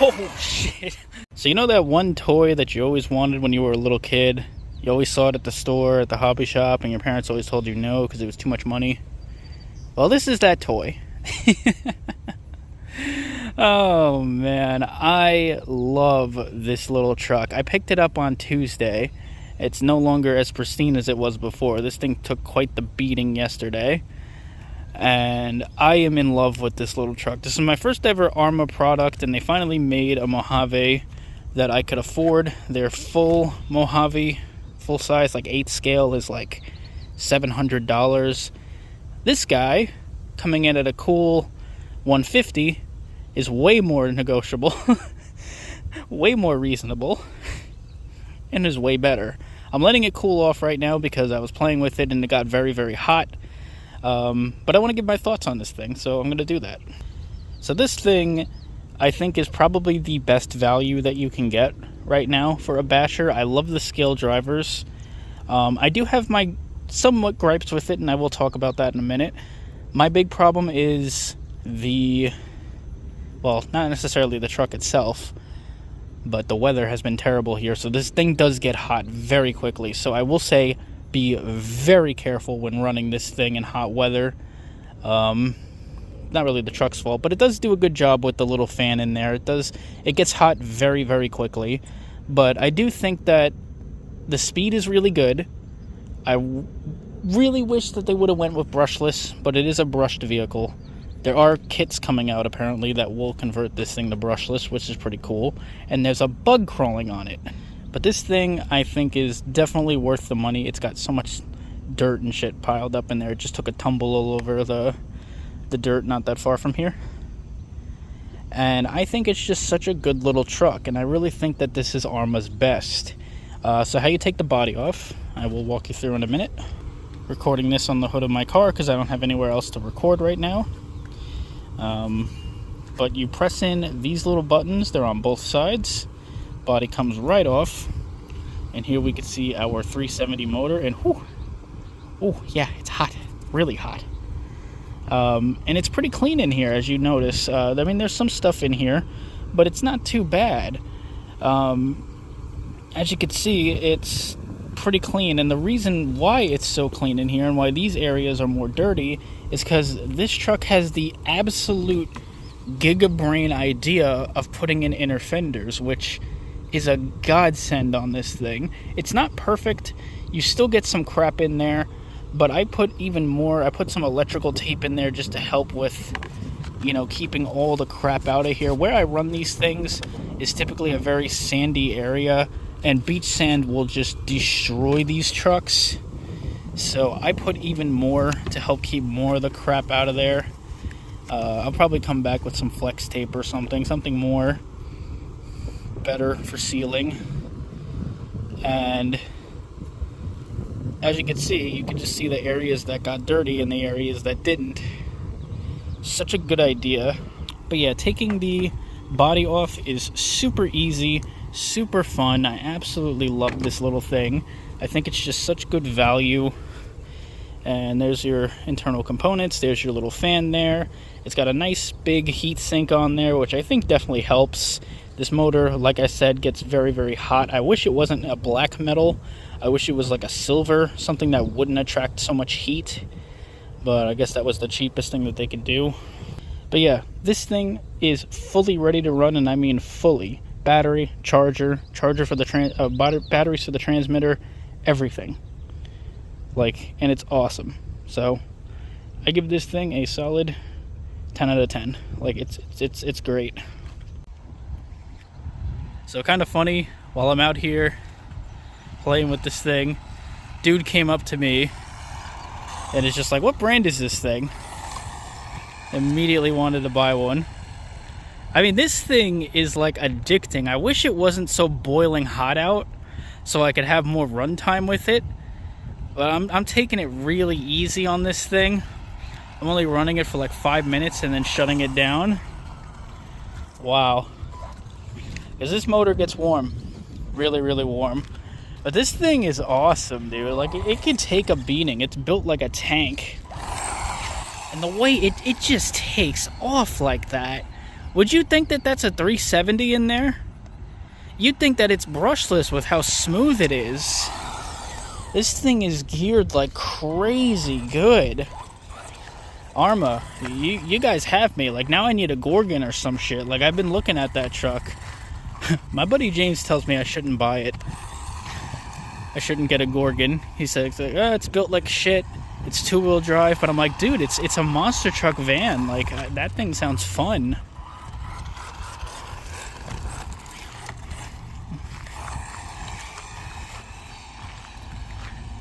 Oh, shit. So you know that one toy that you always wanted when you were a little kid? You always saw it at the store, at the hobby shop, and your parents always told you no because it was too much money? Well, this is that toy. Oh, man. I love this little truck. I picked it up on Tuesday. It's no longer as pristine as it was before. This thing took quite the beating yesterday. And I am in love with this little truck. This is my first ever Arma product, and they finally made a Mojave that I could afford. Their full Mojave, full size, like 8 scale, is like $700. This guy, coming in at a cool $150, is way more negotiable, way more reasonable, and is way better. I'm letting it cool off right now because I was playing with it and it got very, very hot. But I want to give my thoughts on this thing, so I'm going to do that. So this thing, I think, is probably the best value that you can get right now for a basher. I love the scale drivers. I do have my somewhat gripes with it, and I will talk about that in a minute. My big problem is well, not necessarily the truck itself, but the weather has been terrible here, so this thing does get hot very quickly. So I will say, be very careful when running this thing in hot weather. Not really the truck's fault, but it does do a good job with the little fan in there. It gets hot very, very quickly, but I do think that the speed is really good. I really wish that they would have went with brushless, but it is a brushed vehicle. There are kits coming out apparently that will convert this thing to brushless, which is pretty cool, and there's a bug crawling on it. But this thing, I think, is definitely worth the money. It's got so much dirt and shit piled up in there. It just took a tumble all over the dirt not that far from here. And I think it's just such a good little truck, and I really think that this is Arma's best. So how you take the body off, I will walk you through in a minute. Recording this on the hood of my car because I don't have anywhere else to record right now. But you press in these little buttons. They're on both sides. Body comes right off, and here we can see our 370 motor, and whew, oh yeah, it's hot, really hot. And it's pretty clean in here, as you notice. I mean, there's some stuff in here, but it's not too bad. As you can see, it's pretty clean, and the reason why it's so clean in here and why these areas are more dirty is because this truck has the absolute gigabrain idea of putting in inner fenders, which is a godsend on this thing. It's not perfect. You still get some crap in there, but I put even more. I put some electrical tape in there just to help with, you know, keeping all the crap out of here. Where I run these things is typically a very sandy area, and beach sand will just destroy these trucks. So I put even more to help keep more of the crap out of there. I'll probably come back with some flex tape or something more better for sealing. And as you can see, you can just see the areas that got dirty and the areas that didn't. Such a good idea. But yeah, taking the body off is super easy, super fun. I absolutely love this little thing. I think it's just such good value. And there's your internal components. There's your little fan there. It's got a nice big heat sink on there, which I think definitely helps. This motor, like I said, gets very, very hot. I wish it wasn't a black metal. I wish it was like a silver, something that wouldn't attract so much heat. But I guess that was the cheapest thing that they could do. But yeah, this thing is fully ready to run, and I mean fully. Battery, charger for the batteries for the transmitter, everything. And it's awesome. So I give this thing a solid 10 out of 10. It's great. So kind of funny, while I'm out here playing with this thing, dude came up to me and is just like, "What brand is this thing?" Immediately wanted to buy one. I mean, this thing is like addicting. I wish it wasn't so boiling hot out so I could have more runtime with it. But I'm taking it really easy on this thing. I'm only running it for like 5 minutes and then shutting it down. Wow. Because this motor gets warm. Really, really warm. But this thing is awesome, dude. It can take a beating. It's built like a tank. And the way it just takes off like that Would you think that that's a 370 in there? You'd think that it's brushless with how smooth it is. This thing is geared like crazy good. Arma, you guys have me. Like, now I need a Gorgon or some shit. Like, I've been looking at that truck. My buddy James tells me I shouldn't buy it. I shouldn't get a Gorgon. He says, oh, it's built like shit. It's two-wheel drive. But I'm like, dude, it's a monster truck van. Like, that thing sounds fun.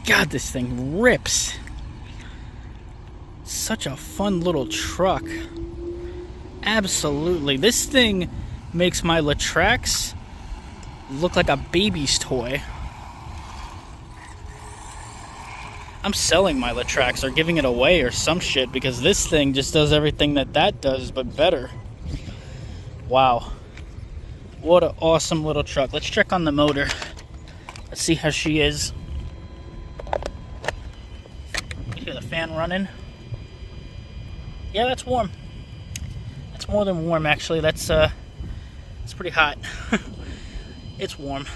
God, this thing rips. Such a fun little truck. Absolutely. This thing makes my Latrax look like a baby's toy. I'm selling my Latrax or giving it away or some shit because this thing just does everything that does but better. Wow. What an awesome little truck. Let's check on the motor. Let's see how she is. You hear the fan running? Yeah, that's warm. That's more than warm, actually. That's pretty hot. It's warm.